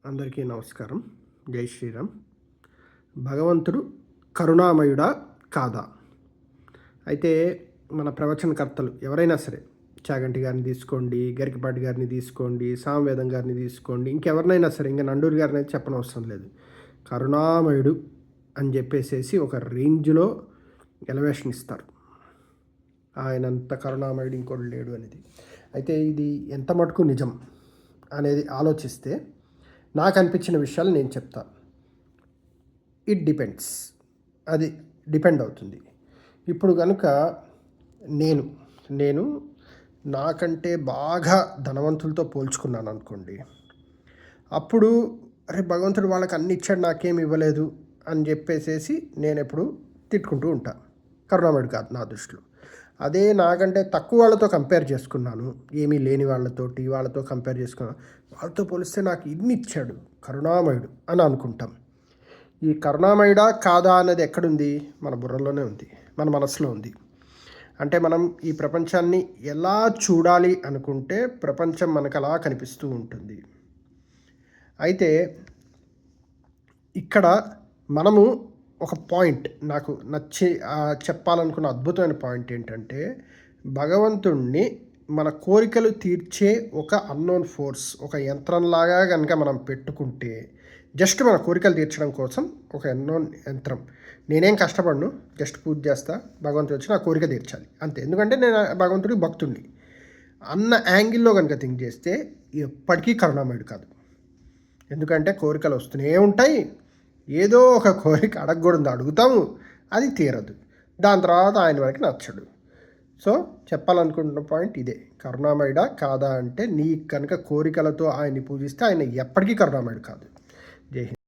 అందరికీ నమస్కారం. జై శ్రీరామ్. భగవంతుడు కరుణామయుడా కాదా? అయితే మన ప్రవచనకర్తలు ఎవరైనా సరే, చాగంటి గారిని తీసుకోండి, గరికపాటి గారిని తీసుకోండి, సామవేదం గారిని తీసుకోండి, ఇంకెవరినైనా సరే, ఇంకా నండూరి గారిని అయితే చెప్పనవసరం లేదు. కరుణామయుడు అని చెప్పేసేసి ఒక రేంజ్లో ఎలివేషన్ ఇస్తారు. ఆయనంత కరుణామయుడు ఇంకోటి లేడు అనేది. అయితే ఇది ఎంత మటుకు నిజం అనేది ఆలోచిస్తే నాకు అనిపించిన విషయాలు నేను చెప్తాను. ఇట్ డిపెండ్స్, అది డిపెండ్ అవుతుంది. ఇప్పుడు కనుక నేను నాకంటే బాగా ధనవంతులతో పోల్చుకున్నాను అనుకోండి, అప్పుడు అరే భగవంతుడు వాళ్ళకి అన్ని ఇచ్చాడు నాకేమి ఇవ్వలేదు అని చెప్పేసేసి నేను ఎప్పుడు తిట్టుకుంటూ ఉంటాను. కరుణామయుడు కాదు నా దృష్టిలో. అదే నాకంటే తక్కువ వాళ్ళతో కంపేర్ చేసుకున్నాను, ఏమీ లేని వాళ్ళతో కంపేర్ చేసుకున్నాను, వాళ్ళతో పోలిస్తే నాకు ఇన్ని ఇచ్చాడు కరుణామయుడు అని అనుకుంటాం. ఈ కరుణామయుడా కాదా అనేది ఎక్కడుంది? మన బుర్రలోనే ఉంది, మన మనసులో ఉంది. అంటే మనం ఈ ప్రపంచాన్ని ఎలా చూడాలి అనుకుంటే ప్రపంచం మనకు అలా కనిపిస్తూ ఉంటుంది. అయితే ఇక్కడ మనము ఒక పాయింట్ నాకు నచ్చి చెప్పాలనుకున్న అద్భుతమైన పాయింట్ ఏంటంటే, భగవంతుణ్ణి మన కోరికలు తీర్చే ఒక అన్నోన్ ఫోర్స్, ఒక యంత్రంలాగా కనుక మనం పెట్టుకుంటే, జస్ట్ మన కోరికలు తీర్చడం కోసం ఒక అన్నోన్ యంత్రం, నేనేం కష్టపడను, జస్ట్ పూజ చేస్తా, భగవంతుడు వచ్చి నా కోరిక తీర్చాలి అంతే, ఎందుకంటే నేను భగవంతుడికి భక్తుడిని అన్న యాంగిల్లో కనుక థింక్ చేస్తే ఎప్పటికీ కరుణామయుడు కాదు. ఎందుకంటే కోరికలు వస్తూనే ఉంటాయి, ఏదో ఒక కోరిక అడగకూడదు, అడుగుతాము, అది తీరదు, దాని తర్వాత ఆయన వరకు నచ్చడు. సో చెప్పాలనుకుంటున్న పాయింట్ ఇదే, కరుణామయుడా కాదా అంటే, నీ కనుక కోరికలతో ఆయన్ని పూజిస్తే ఆయన ఎప్పటికీ కరుణామయుడు కాదు. జై హింద్.